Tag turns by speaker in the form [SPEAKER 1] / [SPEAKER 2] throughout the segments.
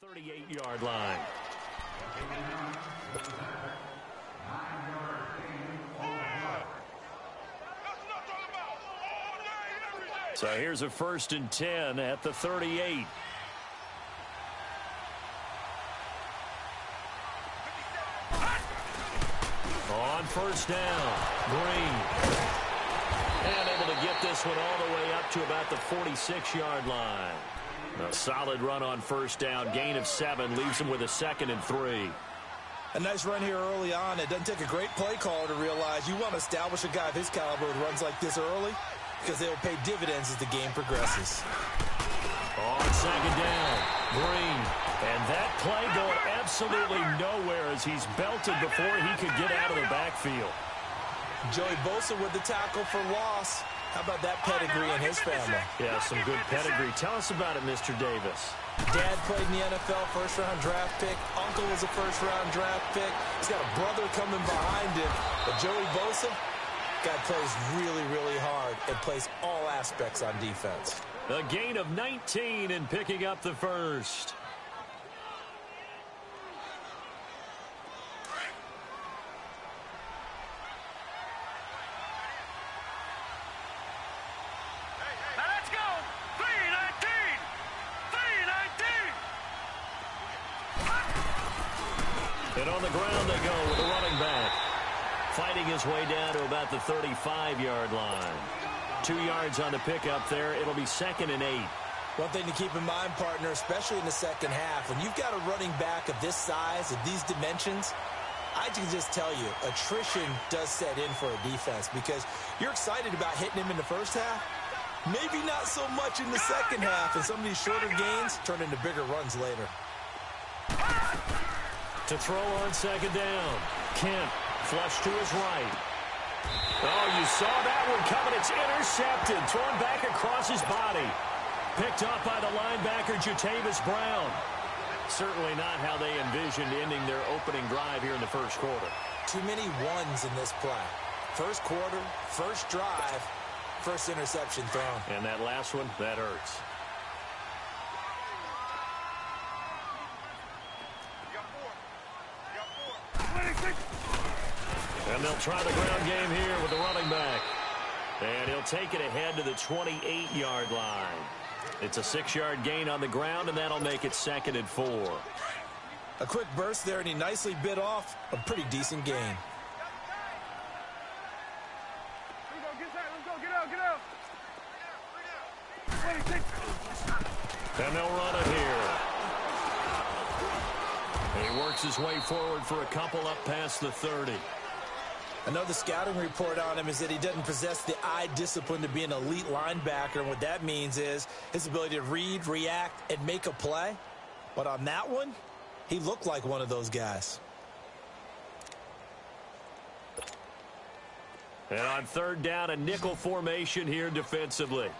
[SPEAKER 1] 38-yard line. So here's a 1st and 10 at the 38. On 1st down, Green. And able to get this one all the way up to about the 46-yard line. A solid run on 1st down, gain of 7, leaves him with a 2nd and 3.
[SPEAKER 2] A nice run here early on. It doesn't take a great play caller to realize you want to establish a guy of his caliber with runs like this early because they will pay dividends as the game progresses.
[SPEAKER 1] On 2nd down, Green. And that play going absolutely nowhere as he's belted before he could get out of the backfield.
[SPEAKER 2] Joey Bosa with the tackle for loss. How about that pedigree in his family?
[SPEAKER 1] Yeah, some good pedigree. Tell us about it, Mr. Davis.
[SPEAKER 2] Dad played in the NFL, first-round draft pick. Uncle was a first-round draft pick. He's got a brother coming behind him. But Joey Bosa, guy plays really, really hard and plays all aspects on defense.
[SPEAKER 1] A gain of 19 and picking up the 1st. And on the ground they go with the running back. Fighting his way down to about the 35-yard line. 2 yards on the pickup there. It'll be 2nd and 8.
[SPEAKER 2] One thing to keep in mind, partner, especially in the second half, when you've got a running back of this size, of these dimensions, I can just tell you, attrition does set in for a defense because you're excited about hitting him in the first half. Maybe not so much in the second half, and some of these shorter gains turn into bigger runs later.
[SPEAKER 1] To throw on 2nd down. Kent, flush to his right. Oh, you saw that one coming. It's intercepted. Thrown back across his body. Picked up by the linebacker, Jatavis Brown. Certainly not how they envisioned ending their opening drive here in the first quarter.
[SPEAKER 2] Too many ones in this play. First quarter, first drive, first interception thrown.
[SPEAKER 1] And that last one, that hurts. And they'll try the ground game here with the running back. And he'll take it ahead to the 28-yard line. It's a 6-yard gain on the ground, and that'll make it 2nd and 4.
[SPEAKER 2] A quick burst there, and he nicely bit off a pretty decent gain.
[SPEAKER 1] And they'll run it here. He works his way forward for a couple up past the 30.
[SPEAKER 2] I know the scouting report on him is that he doesn't possess the eye discipline to be an elite linebacker. And what that means is his ability to read, react, and make a play. But on that one, he looked like one of those guys.
[SPEAKER 1] And on 3rd down, a nickel formation here defensively.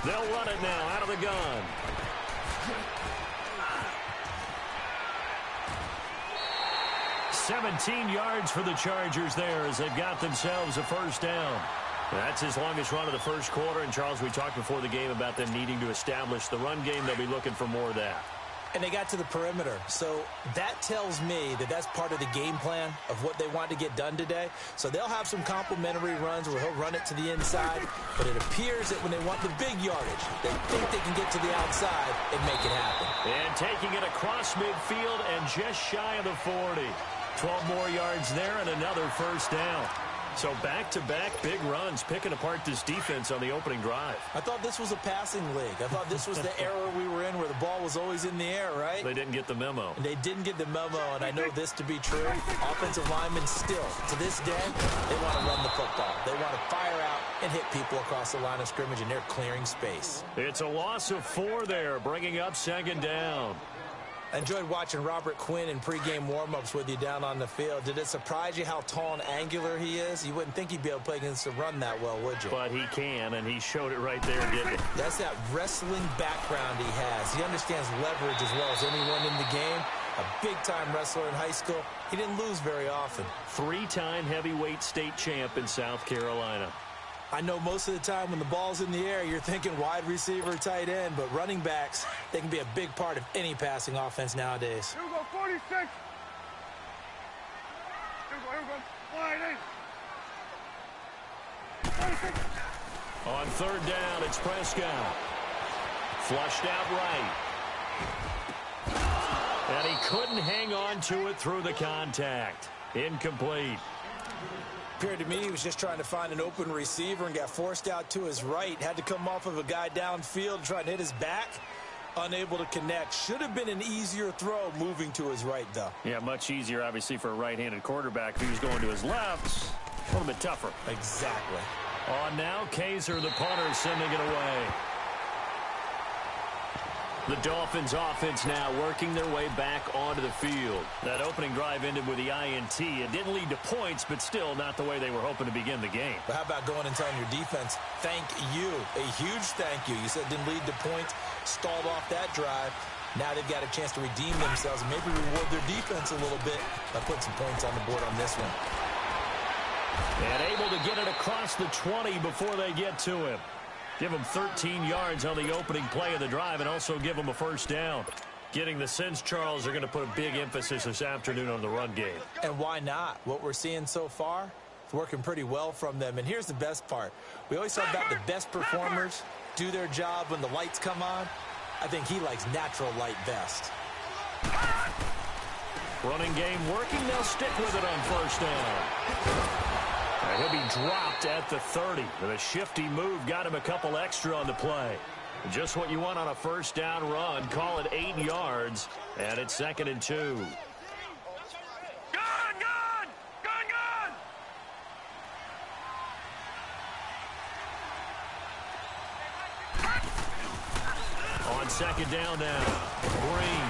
[SPEAKER 1] They'll run it now out of the gun. $17 yards for the Chargers there as they've got themselves a 1st down. That's his longest run of the first quarter. And, Charles, we talked before the game about them needing to establish the run game. They'll be looking for more of that.
[SPEAKER 2] And they got to the perimeter. So that tells me that that's part of the game plan of what they want to get done today. So they'll have some complimentary runs where he'll run it to the inside. But it appears that when they want the big yardage, they think they can get to the outside and make it happen.
[SPEAKER 1] And taking it across midfield and just shy of the 40. 12 more yards there and another 1st down. So back-to-back big runs picking apart this defense on the opening drive.
[SPEAKER 2] I thought this was a passing league. I thought this was the era we were in where the ball was always in the air, right?
[SPEAKER 1] They didn't get the memo.
[SPEAKER 2] And they didn't get the memo, and I know this to be true. Offensive linemen still, to this day, they want to run the football. They want to fire out and hit people across the line of scrimmage, and they're clearing space.
[SPEAKER 1] It's a loss of 4 there, bringing up 2nd down.
[SPEAKER 2] I enjoyed watching Robert Quinn in pregame warm-ups with you down on the field. Did it surprise you how tall and angular he is? You wouldn't think he'd be able to play against the run that well, would you?
[SPEAKER 1] But he can, and he showed it right there, didn't he?
[SPEAKER 2] That's that wrestling background he has. He understands leverage as well as anyone in the game. A big-time wrestler in high school. He didn't lose very often.
[SPEAKER 1] 3-time heavyweight state champ in South Carolina.
[SPEAKER 2] I know most of the time when the ball's in the air, you're thinking wide receiver, tight end, but running backs, they can be a big part of any passing offense nowadays.
[SPEAKER 3] Here we go, 46. Here we go. Wide 46.
[SPEAKER 1] On third down, it's Prescott. Flushed out right. And he couldn't hang on to it through the contact. Incomplete.
[SPEAKER 2] Appeared to me he was just trying to find an open receiver and got forced out to his right. Had to come off of a guy downfield trying to hit his back. Unable to connect. Should have been an easier throw moving to his right, though.
[SPEAKER 1] Yeah, much easier, obviously, for a right-handed quarterback. If he was going to his left, a little bit tougher.
[SPEAKER 2] Exactly.
[SPEAKER 1] On now, Kaiser, the punter, sending it away. The Dolphins offense now working their way back onto the field. That opening drive ended with the INT. It didn't lead to points, but still not the way they were hoping to begin the game.
[SPEAKER 2] But how about going and telling your defense, thank you, a huge thank you. You said it didn't lead to points, stalled off that drive. Now they've got a chance to redeem themselves and maybe reward their defense a little bit by putting some points on the board on this one.
[SPEAKER 1] And able to get it across the 20 before they get to him. Give him 13 yards on the opening play of the drive and also give him a first down. Getting the sense, Charles, they're going to put a big emphasis this afternoon on the run game.
[SPEAKER 2] And why not? What we're seeing so far is working pretty well from them. And here's the best part. We always talk about the best performers do their job when the lights come on. I think he likes natural light best.
[SPEAKER 1] Running game working. They'll stick with it on first down. He'll be dropped at the 30. With a shifty move, got him a couple extra on the play. Just what you want on a first down run. Call it 8 yards, and it's 2nd and 2.
[SPEAKER 3] Gun! Gun! Gun! Gun!
[SPEAKER 1] On 2nd down now, Green.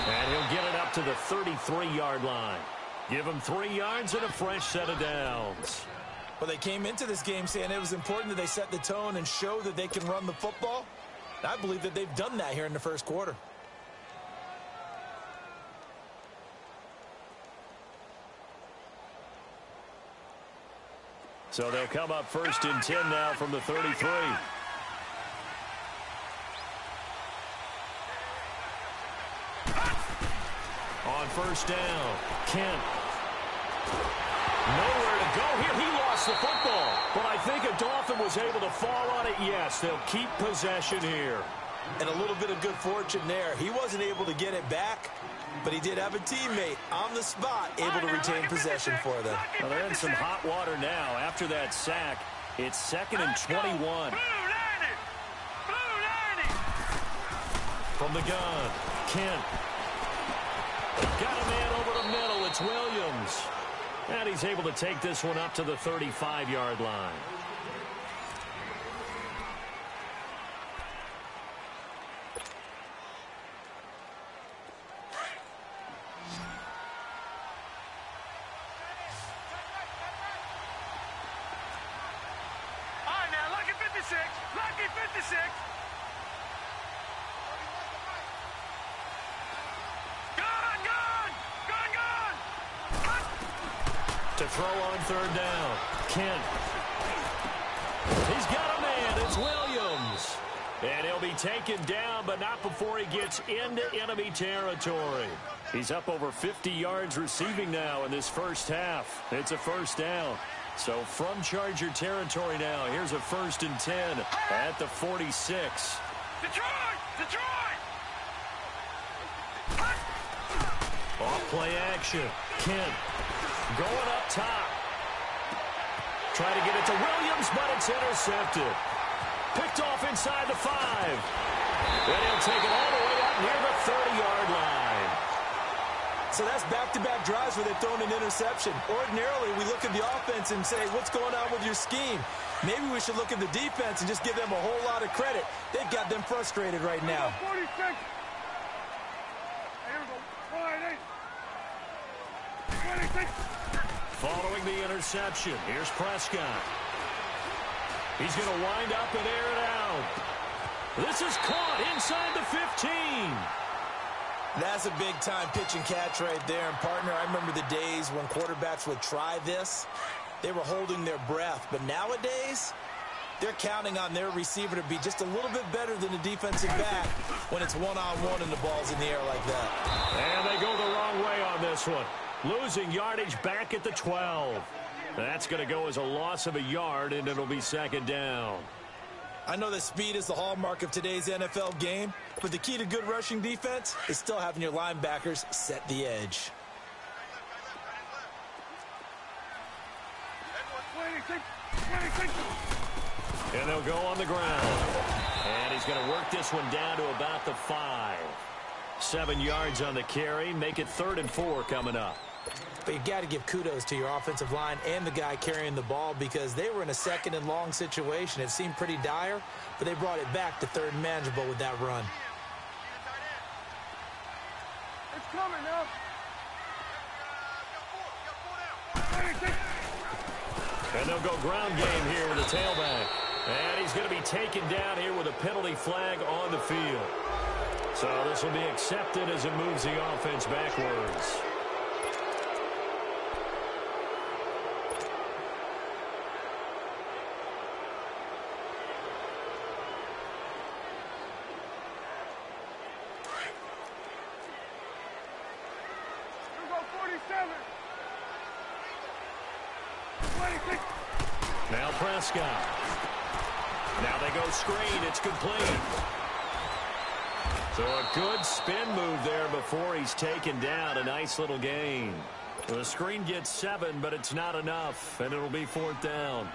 [SPEAKER 1] And he'll get it up to the 33-yard line. Give him 3 yards and a fresh set of downs.
[SPEAKER 2] Well, they came into this game saying it was important that they set the tone and show that they can run the football. And I believe that they've done that here in the first quarter.
[SPEAKER 1] So they'll come up 1st and 10 now from the 33. On first down, Kent. Nowhere to go here. He lost the football. But I think a Dolphin was able to fall on it. Yes, they'll keep possession here.
[SPEAKER 2] And a little bit of good fortune there. He wasn't able to get it back, but he did have a teammate on the spot able to retain possession for them.
[SPEAKER 1] Well, they're in some hot water now. After that sack, it's 2nd and 21. From the gun, Kent. Got a man over the middle. It's Williams. And he's able to take this one up to the 35-yard line.
[SPEAKER 3] All right, now, lucky 56. Lucky 56.
[SPEAKER 1] To throw on third down, Kent. He's got a man. It's Williams. And he'll be taken down, but not before he gets into enemy territory. He's up over 50 yards receiving now in this first half. It's a first down. So from Charger territory now, here's a 1st and 10 at the 46.
[SPEAKER 3] Detroit! Detroit!
[SPEAKER 1] Off play action. Kent. Going up top. Try to get it to Williams, but it's intercepted. Picked off inside the 5. And he'll take it all the way up near the 30-yard line.
[SPEAKER 2] So that's back-to-back drives where they've thrown an interception. Ordinarily, we look at the offense and say, what's going on with your scheme? Maybe we should look at the defense and just give them a whole lot of credit. They've got them frustrated right now.
[SPEAKER 3] 46. Here we go. Wide 8. 26.
[SPEAKER 1] Following the interception, here's Prescott. He's going to wind up and air it out. This is caught inside the 15.
[SPEAKER 2] That's a big-time pitch and catch right there. And, partner, I remember the days when quarterbacks would try this. They were holding their breath. But nowadays, They're counting on their receiver to be just a little bit better than the defensive back when it's one-on-one and the ball's in the air like that.
[SPEAKER 1] And they go the wrong way on this one. Losing yardage back at the 12. That's going to go as a loss of a yard, and it'll be second down.
[SPEAKER 2] I know that speed is the hallmark of today's NFL game, but the key to good rushing defense is still having your linebackers set the edge.
[SPEAKER 1] And they'll go on the ground. And he's going to work this one down to about the 5. 7 yards on the carry. Make it 3rd and 4 coming up.
[SPEAKER 2] But you got to give kudos to your offensive line and the guy carrying the ball because they were in a 2nd and long situation. It seemed pretty dire, but they brought it back to 3rd and manageable with that run.
[SPEAKER 3] It's coming now.
[SPEAKER 1] And they'll go ground game here with a tailback. And he's going to be taken down here with a penalty flag on the field. So this will be accepted as it moves the offense backwards. Now Prescott. Now they go screen. It's complete. So a good spin move there before he's taken down. A nice little gain. The screen gets 7, but it's not enough, and it'll be 4th down.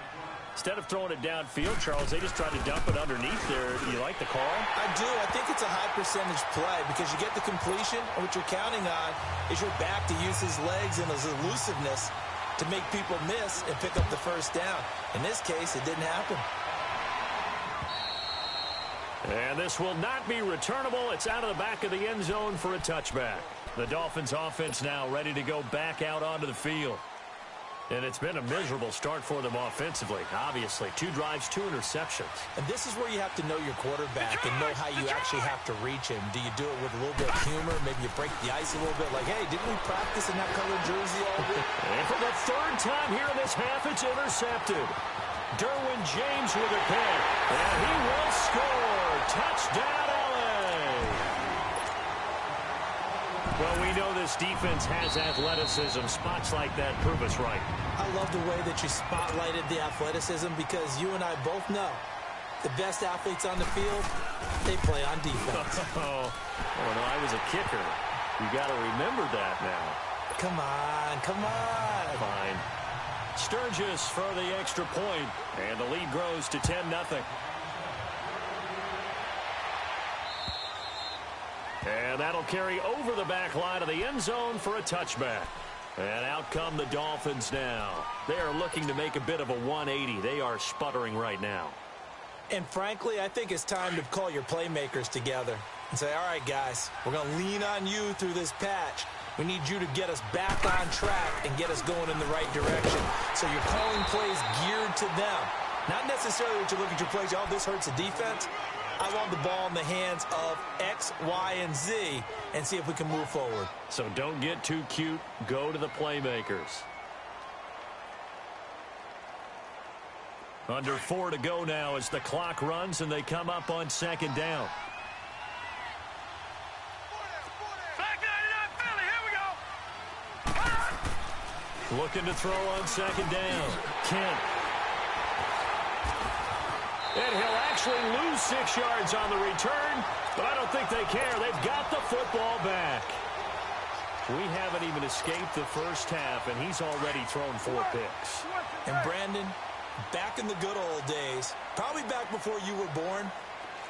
[SPEAKER 1] Instead of throwing it downfield, Charles, they just tried to dump it underneath there. Do you like the call?
[SPEAKER 2] I do. I think it's a high percentage play because you get the completion, and what you're counting on is your back to use his legs and his elusiveness to make people miss and pick up the 1st down. In this case, it didn't happen.
[SPEAKER 1] And this will not be returnable. It's out of the back of the end zone for a touchback. The Dolphins offense now ready to go back out onto the field. And it's been a miserable start for them offensively, obviously. 2 drives, 2 interceptions.
[SPEAKER 2] And this is where you have to know your quarterback and know how you actually have to reach him. Do you do it with a little bit of humor? Maybe you break the ice a little bit like, hey, didn't we practice in that colored jersey all week?
[SPEAKER 1] And for the 3rd time here in this half, it's intercepted. Derwin James with a pick. And he will score. Touchdown, LA. Well, we know this defense has athleticism. Spots like that prove us right.
[SPEAKER 2] I love the way that you spotlighted the athleticism because you and I both know the best athletes on the field, they play on defense.
[SPEAKER 1] Oh, no, I was a kicker. You got to remember that now.
[SPEAKER 2] Come on, come on.
[SPEAKER 1] Fine. Sturgis for the extra point, and the lead grows to 10-0. And that'll carry over the back line of the end zone for a touchback. And out come the Dolphins now. They are looking to make a bit of a 180. They are sputtering right now.
[SPEAKER 2] And frankly, I think it's time to call your playmakers together and say, all right, guys, we're going to lean on you through this patch. We need you to get us back on track and get us going in the right direction. So you're calling plays geared to them. Not necessarily that you look at your plays, oh, this hurts the defense. I want the ball in the hands of X, Y, and Z and see if we can move forward.
[SPEAKER 1] So don't get too cute. Go to the playmakers. Under 4 to go now as the clock runs and they come up on 2nd down. Looking to throw on 2nd down. Kent. And he'll actually lose 6 yards on the return, but I don't think they care. They've got the football back. We haven't even escaped the first half, and he's already thrown 4 picks.
[SPEAKER 2] And Brandon, back in the good old days, probably back before you were born,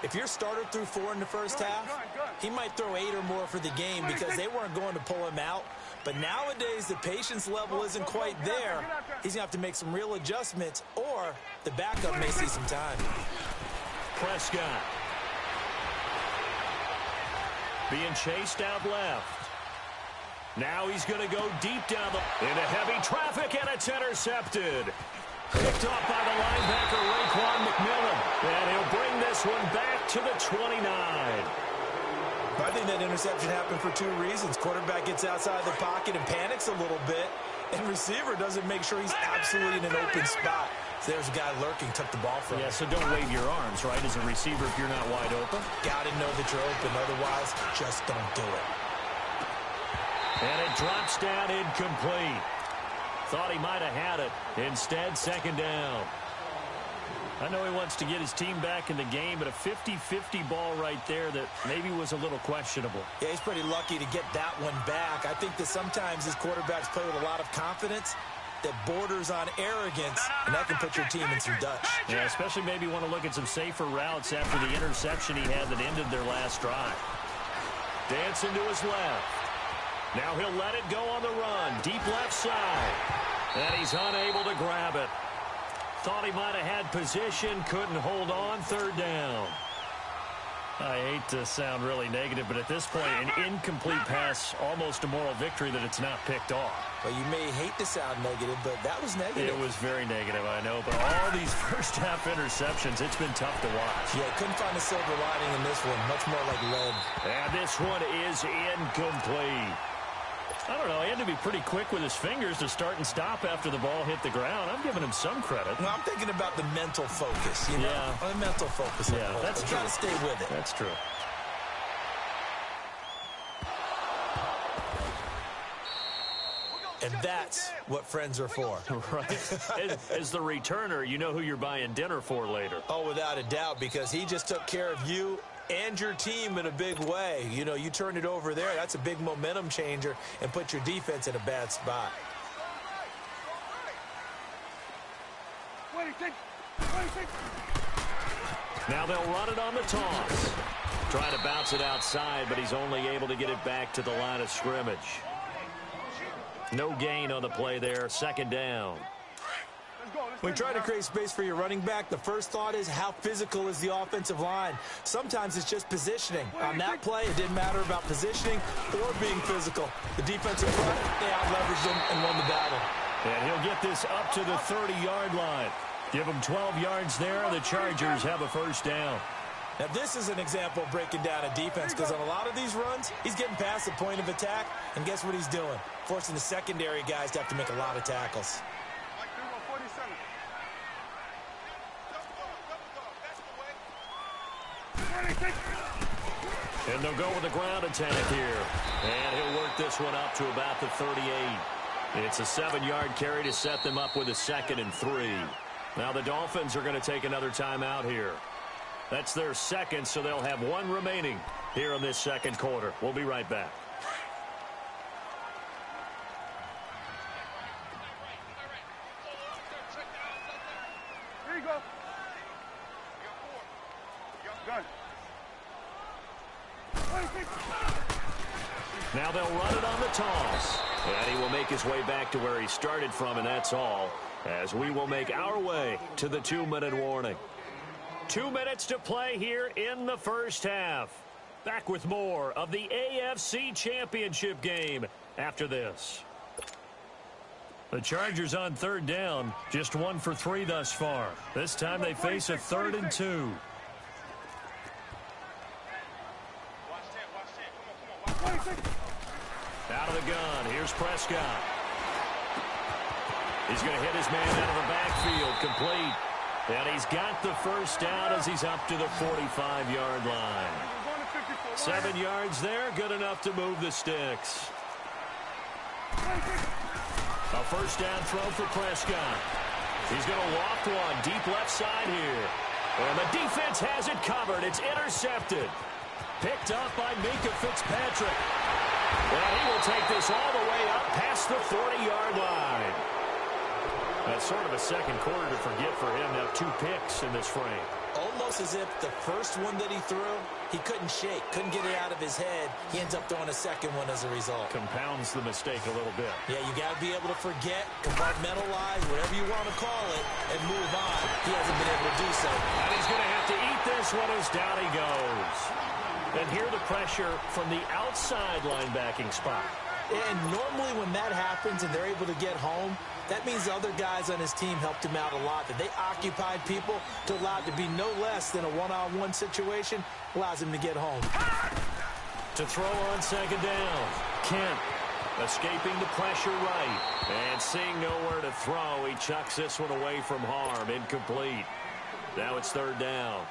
[SPEAKER 2] if your starter threw 4 in the first half, he might throw 8 or more for the game because they weren't going to pull him out. But nowadays, the patience level isn't quite there. He's going to have to make some real adjustments, or the backup may see some time.
[SPEAKER 1] Prescott. Being chased out left. Now he's going to go deep down into heavy traffic, and it's intercepted. Picked off by the linebacker, Raekwon McMillan. And he'll bring this one back to the 29.
[SPEAKER 2] I think that interception happened for 2 reasons. Quarterback gets outside the pocket and panics a little bit, and receiver doesn't make sure he's absolutely in an open spot. So there's a guy lurking, took the ball from him.
[SPEAKER 1] Yeah, so don't wave your arms, right, as a receiver if you're not wide open.
[SPEAKER 2] Got to know that you're open. Otherwise, just don't do it.
[SPEAKER 1] And it drops down incomplete. Thought he might have had it. Instead, second down. I know he wants to get his team back in the game, but a 50-50 ball right there that maybe was a little questionable.
[SPEAKER 2] Yeah, he's pretty lucky to get that one back. I think that sometimes his quarterbacks play with a lot of confidence that borders on arrogance, and that can put your team in some Dutch.
[SPEAKER 1] Yeah, especially maybe want to look at some safer routes after the interception he had that ended their last drive. Dancing to his left. Now he'll let it go on the run. Deep left side. And he's unable to grab it. Thought he might have had position, couldn't hold on, third down. I hate to sound really negative, but at this point, an incomplete pass, almost a moral victory that it's not picked off.
[SPEAKER 2] Well, you may hate to sound negative, but that was negative.
[SPEAKER 1] It was very negative, I know, but all these first-half interceptions, it's been tough to watch.
[SPEAKER 2] Yeah, couldn't find a silver lining in this one, much more like lead.
[SPEAKER 1] And this one is incomplete. I don't know, he had to be pretty quick with his fingers to start and stop after the ball hit the ground. I'm giving him some credit.
[SPEAKER 2] Well, I'm thinking about the mental focus, you know?
[SPEAKER 1] Yeah.
[SPEAKER 2] The mental focus.
[SPEAKER 1] Yeah, that's true.
[SPEAKER 2] You got to stay with it.
[SPEAKER 1] That's true.
[SPEAKER 2] And that's what friends are for.
[SPEAKER 1] Right. As the returner, you know who you're buying dinner for later.
[SPEAKER 2] Oh, without a doubt, because he just took care of you and your team in a big way. You know, you turned it over there. That's a big momentum changer and put your defense in a bad spot.
[SPEAKER 1] Now they'll run it on the toss. Trying to bounce it outside, but he's only able to get it back to the line of scrimmage. No gain on the play there. Second down.
[SPEAKER 2] When you're trying to create space for your running back, the first thought is how physical is the offensive line. Sometimes it's just positioning. On that play, it didn't matter about positioning or being physical. The defensive front, they out-leveraged them and won the battle.
[SPEAKER 1] And he'll get this up to the 30-yard line. Give him 12 yards there. The Chargers have a first down.
[SPEAKER 2] Now, this is an example of breaking down a defense because on a lot of these runs, he's getting past the point of attack, and guess what he's doing? Forcing the secondary guys to have to make a lot of tackles.
[SPEAKER 1] And they'll go with the ground attack here. And he'll work this one up to about the 38. It's a 7-yard carry to set them up with a 2nd and 3. Now the Dolphins are going to take another timeout here. That's their second, so they'll have one remaining here in this second quarter. We'll be right back.
[SPEAKER 3] Here you go. Done.
[SPEAKER 1] Now they'll run it on the toss. And he will make his way back to where he started from, and that's all, as we will make our way to the 2-minute warning. 2 minutes to play here in the first half. Back with more of the AFC Championship game after this. The Chargers on third down, just 1 for 3 thus far. This time they face a 3rd and 2. Out of the gun, here's Prescott. He's going to hit his man out of the backfield, complete. And he's got the first down as he's up to the 45-yard line. 7 yards there, good enough to move the sticks. A first down throw for Prescott. He's going to loft one deep left side here. And the defense has it covered. It's intercepted. Picked up by Minkah Fitzpatrick. And he will take this all the way up past the 40-yard line. That's sort of a second quarter to forget for him. Now 2 picks in this frame.
[SPEAKER 2] Almost as if the first one that he threw, he couldn't shake, couldn't get it out of his head. He ends up throwing a second one as a result.
[SPEAKER 1] Compounds the mistake a little bit.
[SPEAKER 2] Yeah, you got to be able to forget, compartmentalize, whatever you want to call it, and move on. He hasn't been able to do so.
[SPEAKER 1] And he's going to have to eat this one as down he goes. And here the pressure from the outside linebacking spot.
[SPEAKER 2] And normally when that happens and they're able to get home, that means the other guys on his team helped him out a lot. That they occupied people to allow it to be no less than a one-on-one situation, allows him to get home.
[SPEAKER 1] To throw on second down, Kent. Escaping the pressure right. And seeing nowhere to throw, he chucks this one away from harm. Incomplete. Now it's third down.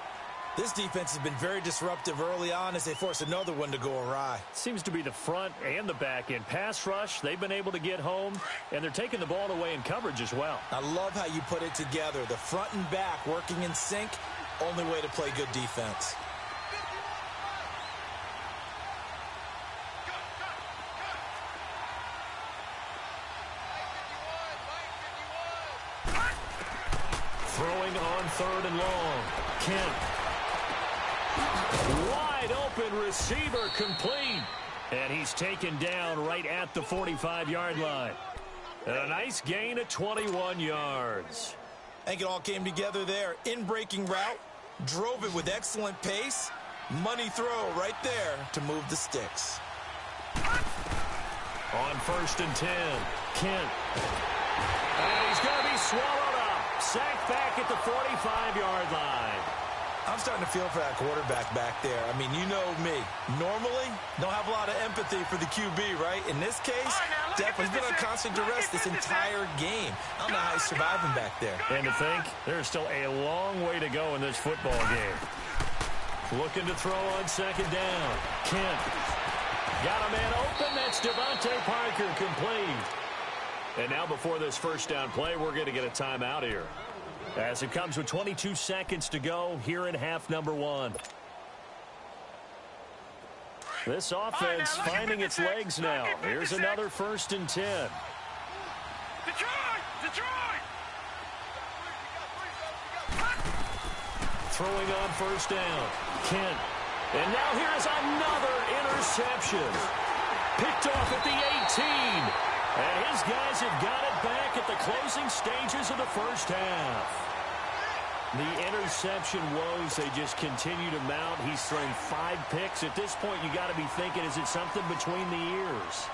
[SPEAKER 2] This defense has been very disruptive early on as they force another one to go awry.
[SPEAKER 1] Seems to be the front and the back end. Pass rush, they've been able to get home, and they're taking the ball away in coverage as well.
[SPEAKER 2] I love how you put it together. The front and back working in sync, only way to play good defense.
[SPEAKER 1] Throwing on third and long. Kent. Wide open receiver complete. And he's taken down right at the 45-yard line. And a nice gain of 21 yards.
[SPEAKER 2] I think it all came together there. In-breaking route, drove it with excellent pace. Money throw right there to move the sticks.
[SPEAKER 1] On first and 10, Kent. And he's going to be swallowed up. Sacked back at the 45-yard line.
[SPEAKER 2] I'm starting to feel for that quarterback back there. I mean, you know me. Normally, don't have a lot of empathy for the QB, right? In this case, definitely been on constant duress this entire game. I don't know how he's surviving back there.
[SPEAKER 1] And to think, there's still a long way to go in this football game. Looking to throw on second down. Kent. Got a man open. That's Devontae Parker complete. And now before this first down play, we're going to get a timeout here. As it comes with 22 seconds to go here in half number one. This offense finding its legs now. Here's another first and 10.
[SPEAKER 3] Detroit!
[SPEAKER 1] Throwing on first down. Kent. And now here's another interception. Picked off at the 18. And his guys have got it back at the closing stages of the first half. The interception woes, they just continue to mount. He's thrown 5 picks. At this point, you got to be thinking, is it something between the ears?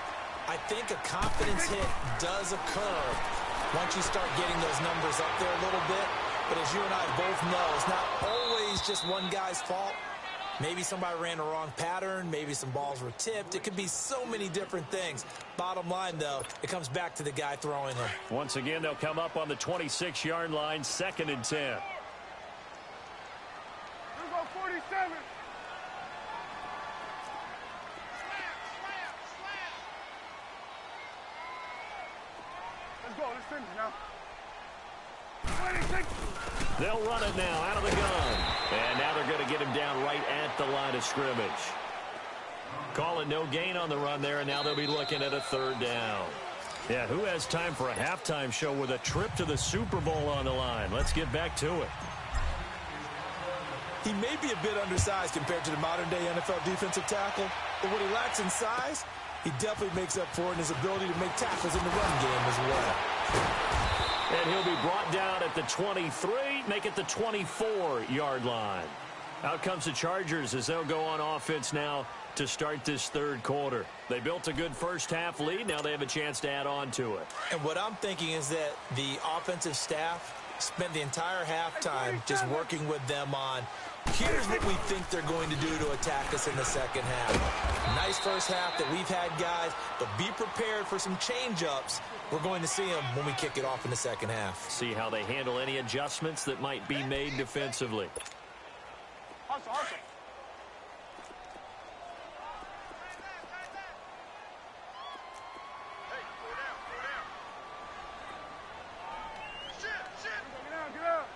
[SPEAKER 2] I think a confidence hit does occur once you start getting those numbers up there a little bit. But as you and I both know, it's not always just one guy's fault. Maybe somebody ran the wrong pattern. Maybe some balls were tipped. It could be so many different things. Bottom line, though, it comes back to the guy throwing them.
[SPEAKER 1] Once again, they'll come up on the 26-yard line, second and 10.
[SPEAKER 3] 47. Let's go. Let's finish now. 26.
[SPEAKER 1] They'll run it now out of the gun. And now they're going to get him down right at the line of scrimmage. Call it no gain on the run there, and now they'll be looking at a third down. Yeah, who has time for a halftime show with a trip to the Super Bowl on the line? Let's get back to it.
[SPEAKER 2] He may be a bit undersized compared to the modern-day NFL defensive tackle, but what he lacks in size, he definitely makes up for in his ability to make tackles in the run game as well.
[SPEAKER 1] And he'll be brought down at the 23, make it the 24-yard line. Out comes the Chargers as they'll go on offense now to start this third quarter. They built a good first-half lead. Now they have a chance to add on to it.
[SPEAKER 2] And what I'm thinking is that the offensive staff spent the entire halftime just working with them on, here's what we think they're going to do to attack us in the second half. Nice first half that we've had, guys, but be prepared for some change-ups. We're going to see them when we kick it off in the second half.
[SPEAKER 1] See how they handle any adjustments that might be made defensively.
[SPEAKER 3] Hustle. Hey, go down. Get out.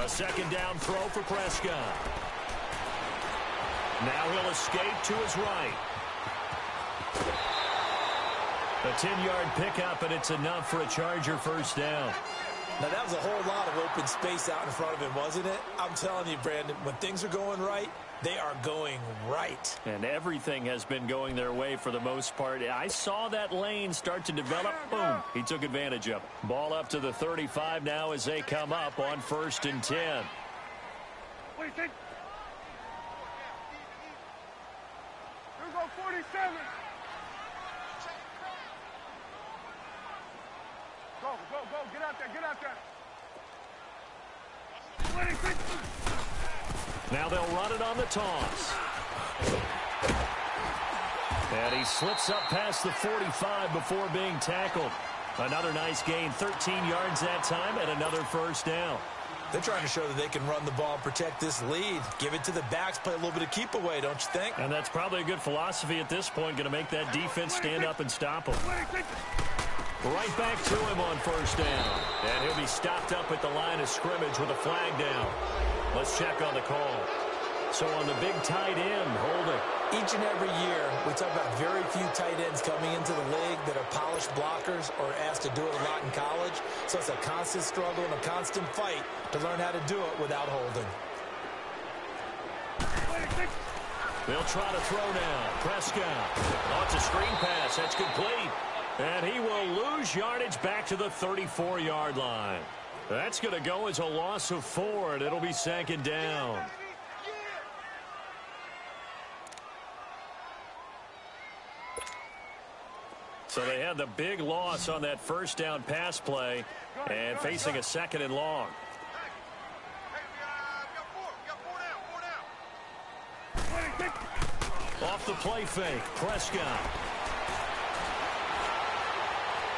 [SPEAKER 1] A second down throw for Prescott. Now he'll escape to his right. A 10-yard pickup, and it's enough for a Charger first down.
[SPEAKER 2] Now, that was a whole lot of open space out in front of him, wasn't it? I'm telling you, Brandon, when things are going right, they are going right.
[SPEAKER 1] And everything has been going their way for the most part. I saw that lane start to develop. Boom. He took advantage of it. Ball up to the 35 now as they come up on first and 10.
[SPEAKER 3] What do you think? Here we go, 47. Go. Get out there. 26.
[SPEAKER 1] Now they'll run it on the toss. And he slips up past the 45 before being tackled. Another nice gain, 13 yards that time, and another first down.
[SPEAKER 2] They're trying to show that they can run the ball and protect this lead. Give it to the backs, play a little bit of keep away, don't you think?
[SPEAKER 1] And that's probably a good philosophy at this point, going to make that defense stand up and stop him. Right back to him on first down. And he'll be stopped up at the line of scrimmage with a flag down. Let's check on the call. So on the big tight end, holding.
[SPEAKER 2] Each and every year, we talk about very few tight ends coming into the league that are polished blockers or asked to do it a lot in college. So it's a constant struggle and a constant fight to learn how to do it without holding.
[SPEAKER 1] They'll try to throw now. Prescott. Oh, it's a screen pass. That's complete. And he will lose yardage back to the 34-yard line. That's going to go as a loss of 4, and it'll be second down. So they had the big loss on that first down pass play and facing a second and long. Off the play fake, Prescott.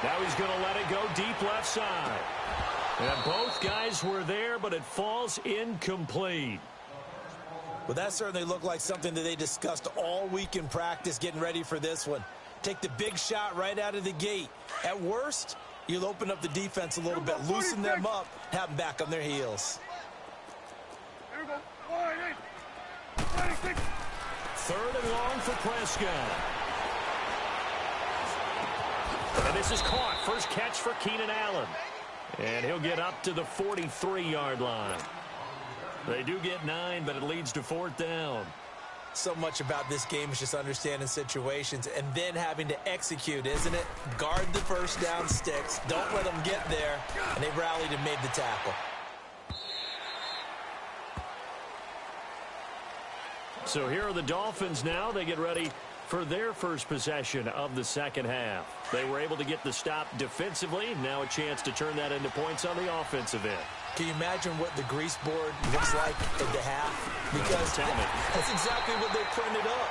[SPEAKER 1] Now he's going to let it go deep left side. And both guys were there, but it falls incomplete.
[SPEAKER 2] Well, that certainly looked like something that they discussed all week in practice getting ready for this one. Take the big shot right out of the gate. At worst, you'll open up the defense a little bit, loosen them up, have them back on their heels.
[SPEAKER 3] Here we go. 26.
[SPEAKER 1] Third and long for Prescott. And this is caught. First catch for Keenan Allen. And he'll get up to the 43-yard line. They do get 9, but it leads to fourth down.
[SPEAKER 2] So much about this game is just understanding situations and then having to execute, isn't it? Guard the first down sticks. Don't let them get there. And they rallied and made the tackle.
[SPEAKER 1] So here are the Dolphins now. They get ready for their first possession of the second half. They were able to get the stop defensively. Now a chance to turn that into points on the offensive end.
[SPEAKER 2] Can you imagine what the grease board looks like at the half? Because that's exactly what they printed up.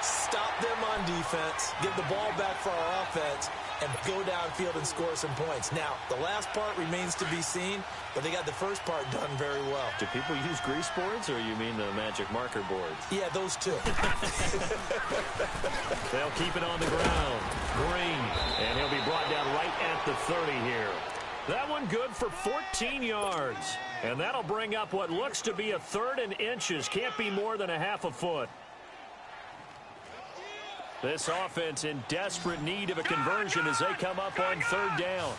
[SPEAKER 2] Stop them on defense, get the ball back for our offense, and go downfield and score some points. Now, the last part remains to be seen, but they got the first part done very well.
[SPEAKER 1] Do people use grease boards, or you mean the magic marker boards?
[SPEAKER 2] Yeah, those two.
[SPEAKER 1] They'll keep it on the ground. Green, and he'll be brought down right at the 30 here. That one good for 14 yards. And that'll bring up what looks to be a third and inches. Can't be more than a half a foot. This offense in desperate need of a conversion as they come up on third down.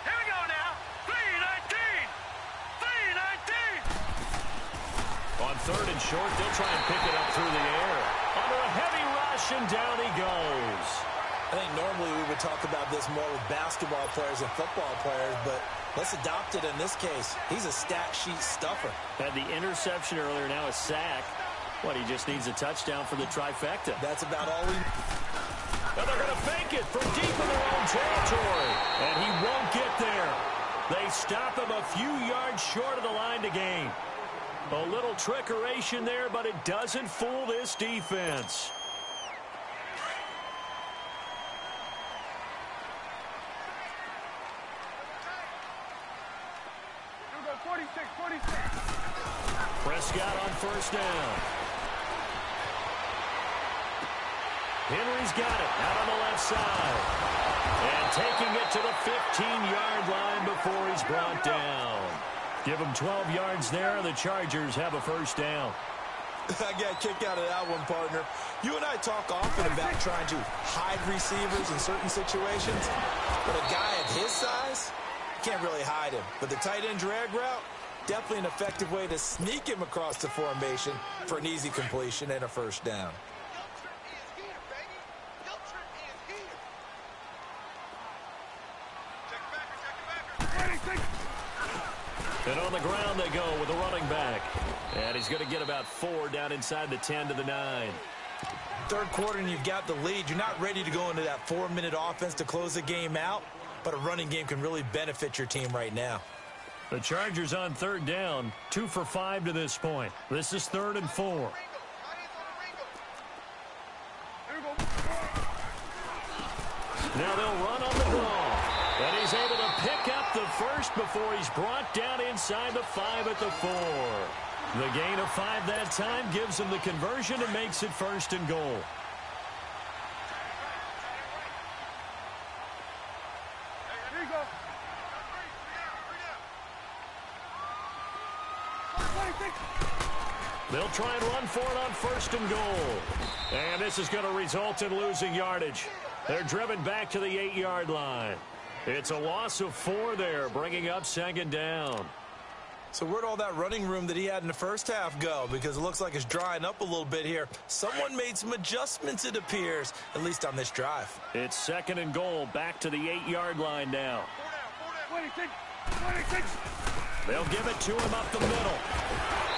[SPEAKER 3] Here we go now. 3-19. 3-19.
[SPEAKER 1] On third and short, they'll try and pick it up through the air. Under a heavy rush, and down he goes.
[SPEAKER 2] I think normally we would talk about this more with basketball players and football players, but let's adopt it in this case. He's a stat sheet stuffer.
[SPEAKER 1] Had the interception earlier, now a sack. What, he just needs a touchdown for the trifecta.
[SPEAKER 2] That's about all we...
[SPEAKER 1] And they're going to fake it from deep in their own territory. And he won't get there. They stop him a few yards short of the line to gain. A little trickeration there, but it doesn't fool this defense.
[SPEAKER 3] Here we go. 46.
[SPEAKER 1] Prescott on first down. Henry's got it out on the left side. And taking it to the 15-yard line before he's brought down. Give him 12 yards there. The Chargers have a first down.
[SPEAKER 2] I got a kick out of that one, partner. You and I talk often about trying to hide receivers in certain situations. But a guy of his size, can't really hide him. But the tight end drag route, definitely an effective way to sneak him across the formation for an easy completion and a first down.
[SPEAKER 1] And on the ground they go with a running back. And he's going to get about 4 down inside the 10 to the 9.
[SPEAKER 2] Third quarter and you've got the lead. You're not ready to go into that 4-minute offense to close the game out, but a running game can really benefit your team right now.
[SPEAKER 1] The Chargers on third down, 2 for 5 to this point. This is 3rd and 4. Now they'll run on the draw. And he's able to pick up the first before he's brought down inside the 5 at the 4. The gain of 5 that time gives him the conversion and makes it 1st and goal.
[SPEAKER 3] Here you go.
[SPEAKER 1] They'll try and run for it on 1st and goal. And this is going to result in losing yardage. They're driven back to the 8-yard line. It's a loss of 4 there, bringing up 2nd down.
[SPEAKER 2] So where'd all that running room that he had in the first half go? Because it looks like it's drying up a little bit here. Someone made some adjustments, it appears, at least on this drive.
[SPEAKER 1] It's 2nd and goal, back to the 8-yard line now.
[SPEAKER 3] 26. 26.
[SPEAKER 1] They'll give it to him up the middle.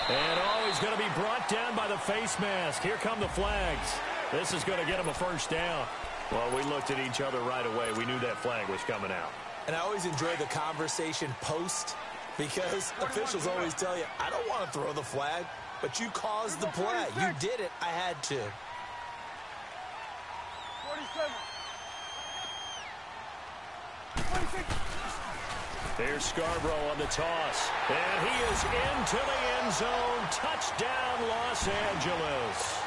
[SPEAKER 1] And he's going to be brought down by the face mask. Here come the flags. This is going to get him a 1st down. Well, we looked at each other right away. We knew that flag was coming out.
[SPEAKER 2] And I always enjoy the conversation post, because officials always tell you, I don't want to throw the flag, but you caused the play. You did it. I had to.
[SPEAKER 3] 47. 26.
[SPEAKER 1] There's Scarborough on the toss. And he is into the end zone. Touchdown, Los Angeles.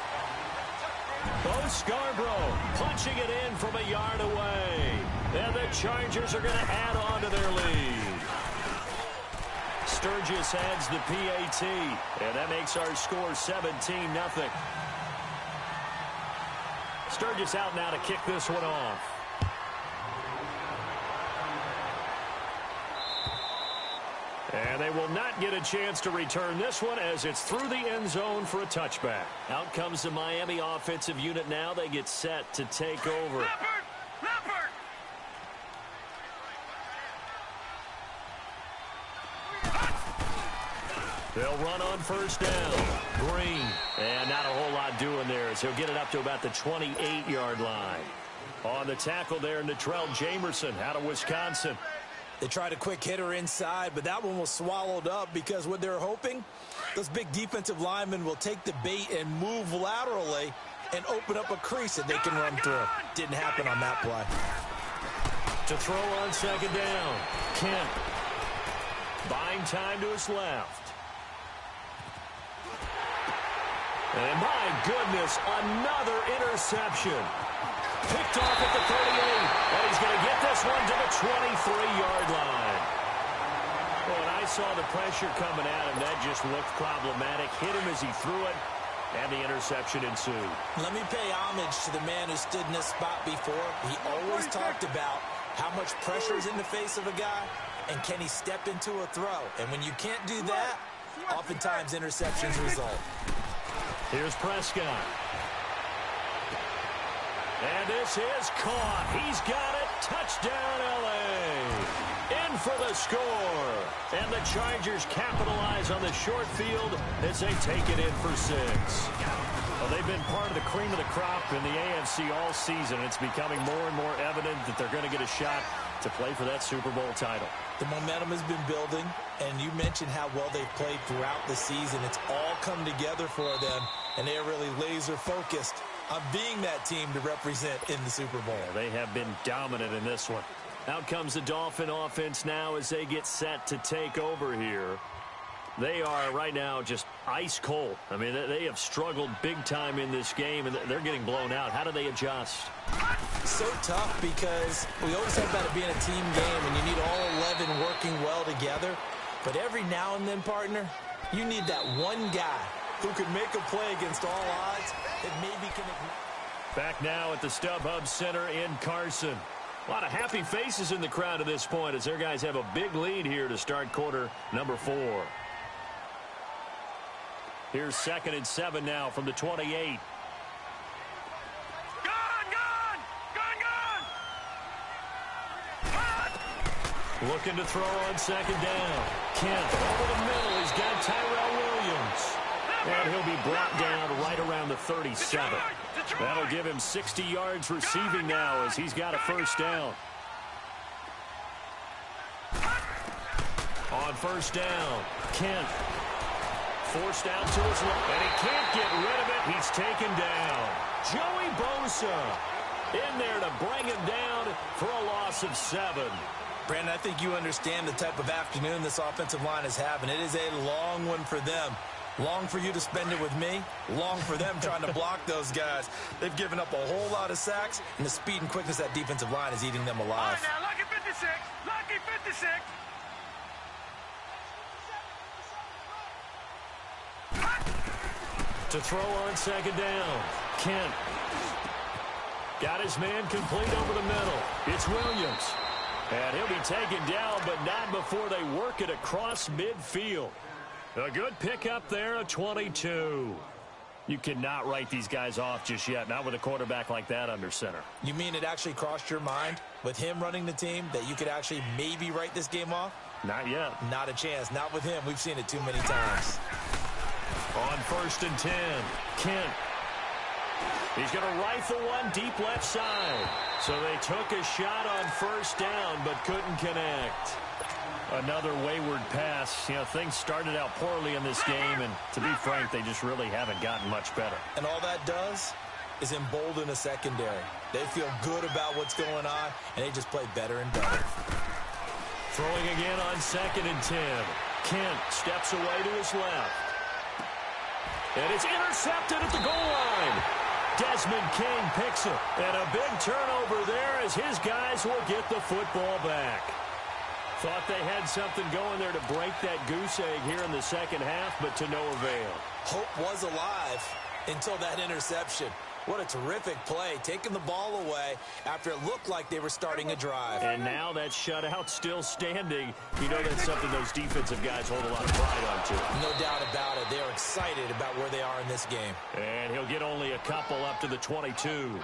[SPEAKER 1] Bo Scarborough punching it in from a yard away. And the Chargers are going to add on to their lead. Sturgis adds the PAT. And that makes our score 17-0. Sturgis out now to kick this one off. And they will not get a chance to return this one as it's through the end zone for a touchback. Out comes the Miami offensive unit now. They get set to take over.
[SPEAKER 3] Leopard!
[SPEAKER 1] They'll run on 1st down. Green. And not a whole lot doing there as he'll get it up to about the 28-yard line. On the tackle there, Natrell Jamerson out of Wisconsin.
[SPEAKER 2] They tried a quick hitter inside, but that one was swallowed up because what they're hoping, those big defensive linemen will take the bait and move laterally and open up a crease that they can run through. Didn't happen on that play.
[SPEAKER 1] To throw on 2nd down, Kent. Buying time to his left. And my goodness, another interception. Picked off at the 38, and he's going to get this one to the 23-yard line. Well, when I saw the pressure coming at him, that just looked problematic. Hit him as he threw it, and the interception ensued.
[SPEAKER 2] Let me pay homage to the man who stood in this spot before. He always talked about how much pressure is in the face of a guy, and can he step into a throw. And when you can't do that, oftentimes interceptions result.
[SPEAKER 1] Here's Prescott. And this is caught. He's got it. Touchdown, L.A. In for the score. And the Chargers capitalize on the short field as they take it in for 6. Well, they've been part of the cream of the crop in the AFC all season. It's becoming more and more evident that they're going to get a shot to play for that Super Bowl title.
[SPEAKER 2] The momentum has been building, and you mentioned how well they've played throughout the season. It's all come together for them, and they are really laser-focused on being that team to represent in the Super Bowl.
[SPEAKER 1] They have been dominant in this one. Out comes the Dolphin offense now as they get set to take over here. They are right now just ice cold. I mean, they have struggled big time in this game, and they're getting blown out. How do they adjust?
[SPEAKER 2] So tough because we always talk about it being a team game, and you need all 11 working well together. But every now and then, partner, you need that one guy who can make a play against all odds that maybe can ignite.
[SPEAKER 1] Back now at the StubHub Center in Carson. A lot of happy faces in the crowd at this point as their guys have a big lead here to start quarter number 4. Here's 2nd and 7 now from the 28. Looking to throw on 2nd down. Kent over the middle. He's got Tyrell Williams. And he'll be brought down right around the 37. That'll give him 60 yards receiving now as he's got a 1st down. On 1st down, Kent forced out to his left, and he can't get rid of it. He's taken down. Joey Bosa. in there to bring him down for a loss of 7.
[SPEAKER 2] Brandon, I think you understand the type of afternoon this offensive line is having. It is a long one for them. Long for you to spend it with me. Long for them trying to block those guys. They've given up a whole lot of sacks, and the speed and quickness of that defensive line is eating them alive.
[SPEAKER 3] All right, now, lucky 56. Lucky 56.
[SPEAKER 1] To throw on second down. Kent. Got his man complete over the middle. It's Williams. And he'll be taken down, but not before they work it across midfield. A good pickup there, a 22. You cannot write these guys off just yet, not with a quarterback like that under center.
[SPEAKER 2] You mean it actually crossed your mind with him running the team that you could actually maybe write this game off?
[SPEAKER 1] Not yet.
[SPEAKER 2] Not a chance. Not with him. We've seen it too many times.
[SPEAKER 1] On 1st and 10, Kent. He's going to rifle one deep left side. So they took a shot on 1st down, but couldn't connect. Another wayward pass. You know, things started out poorly in this game, and to be frank, they just really haven't gotten much better.
[SPEAKER 2] And all that does is embolden a secondary. They feel good about what's going on, and they just play better and better.
[SPEAKER 1] Throwing again on 2nd and 10. Kent steps away to his left. And it's intercepted at the goal line. Desmond King picks it. And a big turnover there as his guys will get the football back. Thought they had something going there to break that goose egg here in the second half, but to no avail.
[SPEAKER 2] Hope was alive until that interception. What a terrific play, taking the ball away after it looked like they were starting a drive.
[SPEAKER 1] And now that shutout still standing. You know that's something those defensive guys hold a lot of pride on, too.
[SPEAKER 2] No doubt about it. They're excited about where they are in this game.
[SPEAKER 1] And he'll get only a couple up to the 22.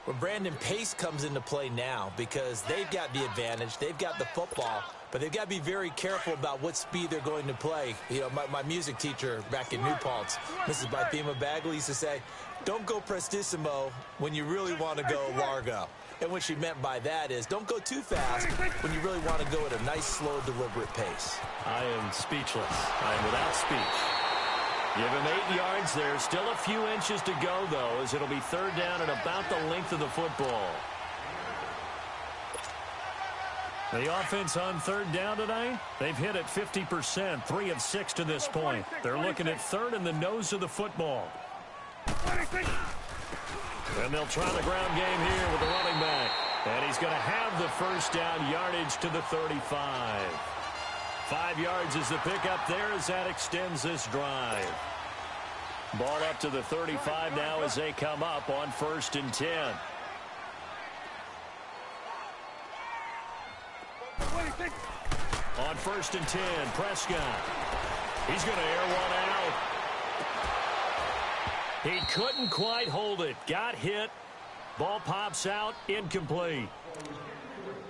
[SPEAKER 2] Well, Brandon, pace comes into play now because they've got the advantage. They've got the football, but they've got to be very careful about what speed they're going to play. You know, my music teacher back in New Paltz, Mrs. Bythema Bagley, used to say, don't go prestissimo when you really want to go largo. And what she meant by that is don't go too fast when you really want to go at a nice, slow, deliberate pace.
[SPEAKER 1] I am speechless. I am without speech. Give him 8 yards there. Still a few inches to go, though, as it'll be 3rd down and about the length of the football. The offense on 3rd down tonight, they've hit it 50%, 3 of 6 to this point. They're looking at 3rd in the nose of the football. And they'll try the ground game here with the running back. And he's going to have the 1st down yardage to the 35. 5 yards is the pickup there as that extends this drive. Ball up to the 35 now as they come up on 1st and 10. On 1st and 10, Prescott. He's going to air one out. He couldn't quite hold it. Got hit. Ball pops out. Incomplete.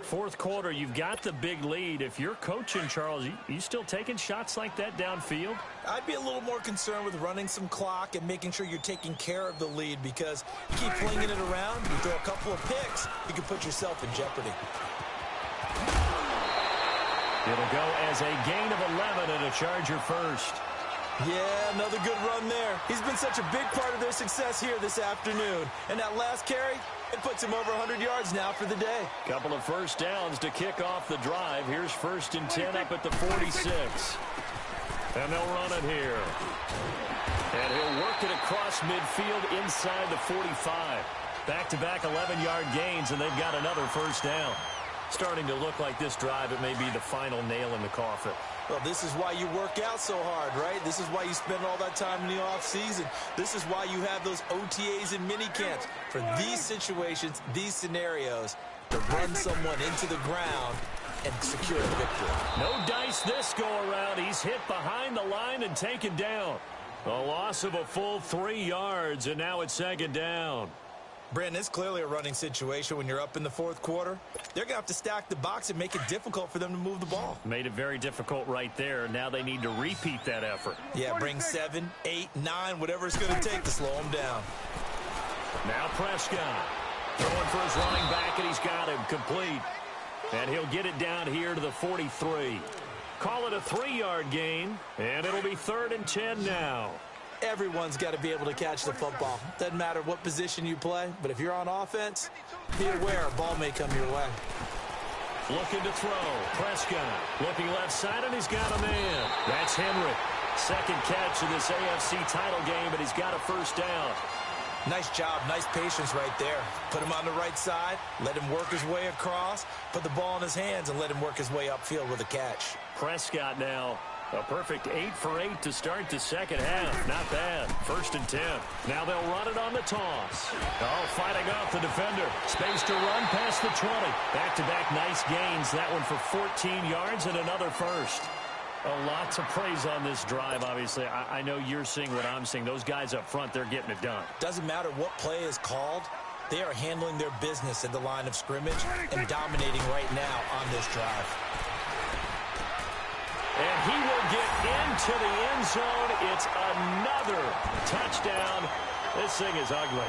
[SPEAKER 1] 4th quarter, you've got the big lead. If you're coaching, Charles, you still taking shots like that downfield?
[SPEAKER 2] I'd be a little more concerned with running some clock and making sure you're taking care of the lead because you keep flinging it around, you throw a couple of picks, you can put yourself in jeopardy.
[SPEAKER 1] It'll go as a gain of 11 and a Charger first.
[SPEAKER 2] Yeah, another good run there. He's been such a big part of their success here this afternoon. And that last carry, it puts him over 100 yards now for the day.
[SPEAKER 1] Couple of 1st downs to kick off the drive. Here's 1st and 10 up at the 46. And they'll run it here. And he'll work it across midfield inside the 45. Back-to-back 11-yard gains, and they've got another 1st down. Starting to look like this drive, it may be the final nail in the coffin.
[SPEAKER 2] Well, this is why you work out so hard, right? This is why you spend all that time in the offseason. This is why you have those OTAs and mini camps for these situations, these scenarios, to run someone into the ground and secure a victory.
[SPEAKER 1] No dice this go-around. He's hit behind the line and taken down. A loss of a full 3 yards, and now it's 2nd down.
[SPEAKER 2] Brandon, it's clearly a running situation when you're up in the 4th quarter. They're going to have to stack the box and make it difficult for them to move the ball.
[SPEAKER 1] Made it very difficult right there. Now they need to repeat that effort.
[SPEAKER 2] Yeah, bring 7, 8, 9, whatever it's going to take to slow them down.
[SPEAKER 1] Now Prescott throwing for his running back, and he's got him complete. And he'll get it down here to the 43. Call it a 3-yard gain, and it'll be 3rd and 10 now.
[SPEAKER 2] Everyone's got to be able to catch the football. Doesn't matter what position you play, but if you're on offense, be aware a ball may come your way.
[SPEAKER 1] Looking to throw. Prescott looking left side, and he's got a man. That's Henry. Second catch in this AFC title game, and he's got a first down.
[SPEAKER 2] Nice job, nice patience right there. Put him on the right side, let him work his way across, put the ball in his hands, and let him work his way upfield with a catch.
[SPEAKER 1] Prescott now, a perfect 8 for 8 to start the second half. Not bad. 1st and 10. Now they'll run it on the toss. Oh, fighting off the defender. Space to run past the 20. Back-to-back nice gains. That one for 14 yards and another first. A lot to praise on this drive, obviously. I know you're seeing what I'm seeing. Those guys up front, they're getting it done.
[SPEAKER 2] Doesn't matter what play is called. They are handling their business at the line of scrimmage and dominating right now on this drive.
[SPEAKER 1] And he will get into the end zone. It's another touchdown. This thing is ugly.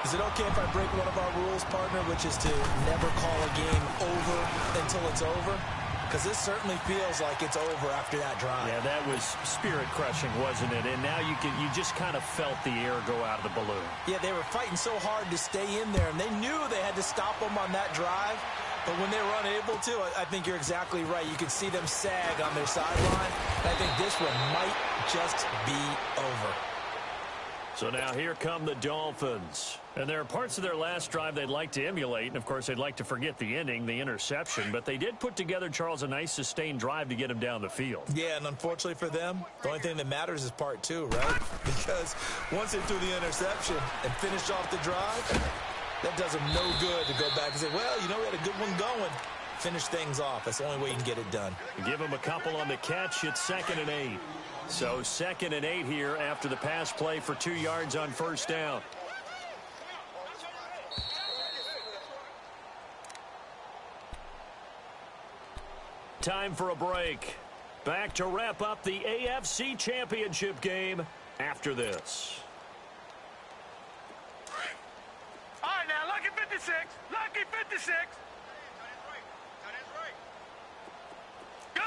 [SPEAKER 2] Is it okay if I break one of our rules, partner, which is to never call a game over until it's over? Because this certainly feels like it's over after that drive.
[SPEAKER 1] Yeah, that was spirit-crushing, wasn't it? And now you just kind of felt the air go out of the balloon.
[SPEAKER 2] Yeah, they were fighting so hard to stay in there, and they knew they had to stop them on that drive. But when they were unable to, I think you're exactly right. You could see them sag on their sideline. And I think this one might just be over.
[SPEAKER 1] So now here come the Dolphins. And there are parts of their last drive they'd like to emulate. And, of course, they'd like to forget the ending, the interception. But they did put together, Charles, a nice sustained drive to get him down the field.
[SPEAKER 2] Yeah, and unfortunately for them, the only thing that matters is part 2, right? Because once they threw the interception and finished off the drive, that does them no good to go back and say, well, you know, we had a good one going. Finish things off. That's the only way you can get it done.
[SPEAKER 1] Give him a couple on the catch. It's 2nd and 8. So 2nd and 8 here after the pass play for 2 yards on first down. Time for a break. Back to wrap up the AFC Championship game after this.
[SPEAKER 3] All right, now, lucky 56. Lucky 56. Gone.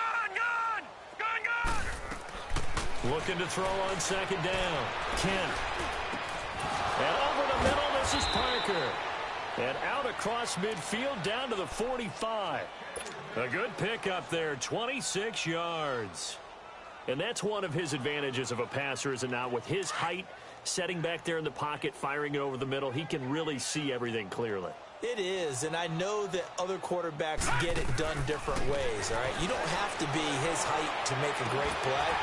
[SPEAKER 1] Looking to throw on 2nd down. Kent. And over the middle, this is Parker. And out across midfield down to the 45. A good pickup there, 26 yards. And that's one of his advantages of a passer, is it not? With his height, setting back there in the pocket, firing it over the middle, he can really see everything clearly.
[SPEAKER 2] It is, and I know that other quarterbacks get it done different ways, all right? You don't have to be his height to make a great play.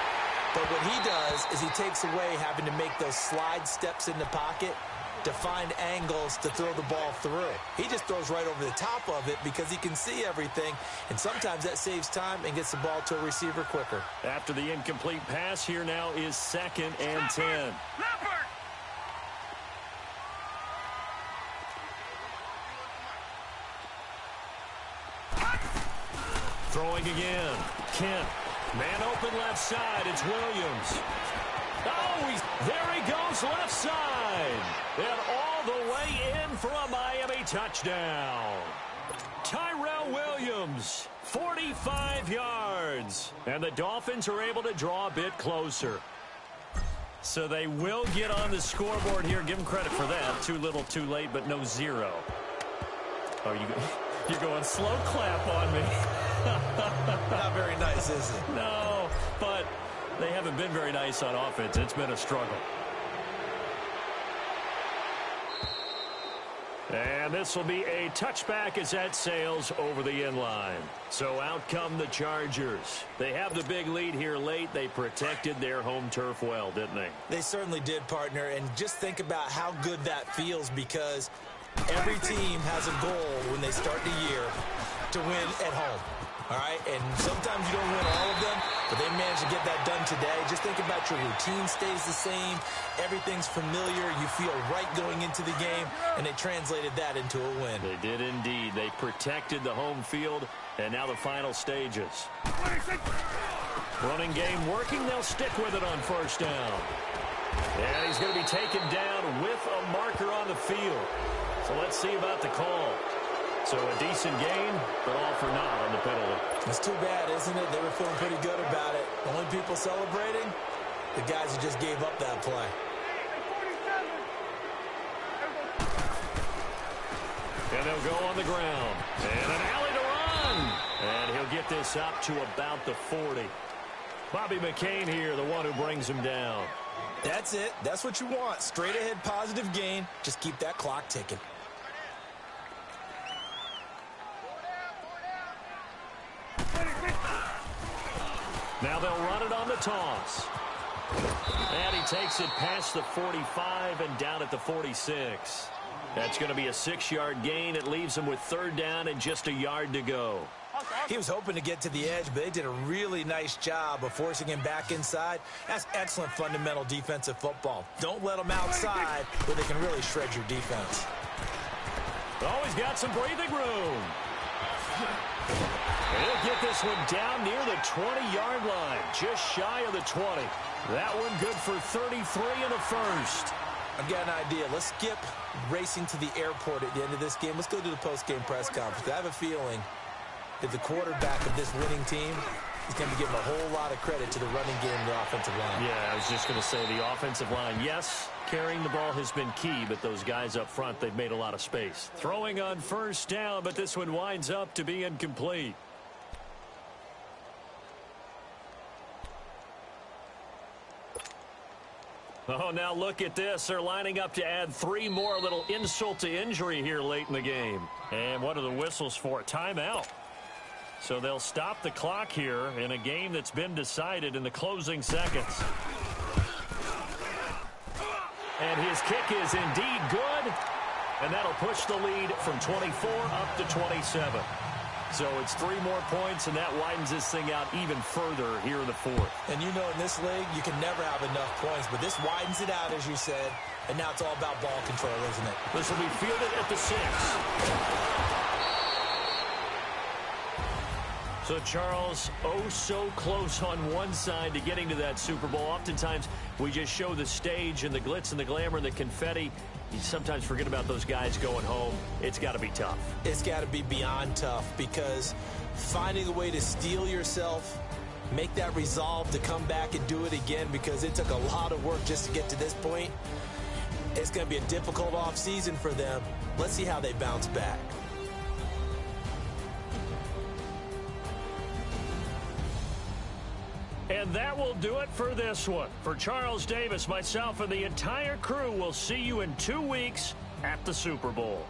[SPEAKER 2] But what he does is he takes away having to make those slide steps in the pocket to find angles to throw the ball through. He just throws right over the top of it because he can see everything, and sometimes that saves time and gets the ball to a receiver quicker.
[SPEAKER 1] After the incomplete pass, here now is 2nd and 10.
[SPEAKER 3] Leopard.
[SPEAKER 1] Throwing again. Kent. Man open left side. It's Williams. Oh, there he goes left side. And all the way in for a Miami touchdown. Tyrell Williams, 45 yards. And the Dolphins are able to draw a bit closer. So they will get on the scoreboard here. Give them credit for that. Too little, too late, but no 0. Oh, you're going slow clap on me.
[SPEAKER 2] Not very nice, is it?
[SPEAKER 1] No, but they haven't been very nice on offense. It's been a struggle. And this will be a touchback as that sails over the end line. So out come the Chargers. They have the big lead here late. They protected their home turf well, didn't they?
[SPEAKER 2] They certainly did, partner. And just think about how good that feels, because every team has a goal when they start the year to win at home. All right, and sometimes you don't win all of them, but they managed to get that done today. Just think about your routine stays the same. Everything's familiar. You feel right going into the game, and they translated that into a win.
[SPEAKER 1] They did indeed. They protected the home field, and now the final stages. Running game working. They'll stick with it on first down. And he's going to be taken down with a marker on the field. So let's see about the call. So a decent gain, but all for naught on the penalty.
[SPEAKER 2] It's too bad, isn't it? They were feeling pretty good about it. The only people celebrating, the guys who just gave up that play.
[SPEAKER 1] And they'll go on the ground. And an alley to run. And he'll get this up to about the 40. Bobby McCain here, the one who brings him down.
[SPEAKER 2] That's it. That's what you want. Straight ahead positive gain. Just keep that clock ticking.
[SPEAKER 1] Now they'll run it on the toss. And he takes it past the 45 and down at the 46. That's going to be a 6-yard gain. It leaves him with 3rd down and just a yard to go.
[SPEAKER 2] He was hoping to get to the edge, but they did a really nice job of forcing him back inside. That's excellent fundamental defensive football. Don't let them outside where they can really shred your defense.
[SPEAKER 1] Oh, he's got some breathing room. He'll get this one down near the 20-yard line, just shy of the 20. That one good for 33 and a first.
[SPEAKER 2] I've got an idea. Let's skip racing to the airport at the end of this game. Let's go to the post-game press conference. I have a feeling that the quarterback of this winning team is going to give a whole lot of credit to the running game and the offensive line.
[SPEAKER 1] Yeah, I was just going to say the offensive line. Yes, carrying the ball has been key, but those guys up front, they've made a lot of space. Throwing on 1st down, but this one winds up to be incomplete. Oh, now look at this. They're lining up to add 3 more. A little insult to injury here late in the game. And what are the whistles for? Timeout. So they'll stop the clock here in a game that's been decided in the closing seconds. And his kick is indeed good. And that'll push the lead from 24 up to 27. So it's 3 more points, and that widens this thing out even further here in the 4th.
[SPEAKER 2] And you know in this league, you can never have enough points, but this widens it out, as you said, and now it's all about ball control, isn't it?
[SPEAKER 1] This will be fielded at the 6. So, Charles, oh so close on one side to getting to that Super Bowl. Oftentimes, we just show the stage and the glitz and the glamour and the confetti. You sometimes forget about those guys going home. It's got to be tough.
[SPEAKER 2] It's got to be beyond tough, because finding a way to steel yourself, make that resolve to come back and do it again, because it took a lot of work just to get to this point. It's going to be a difficult offseason for them. Let's see how they bounce back.
[SPEAKER 1] And that will do it for this one. For Charles Davis, myself, and the entire crew, will see you in 2 weeks at the Super Bowl.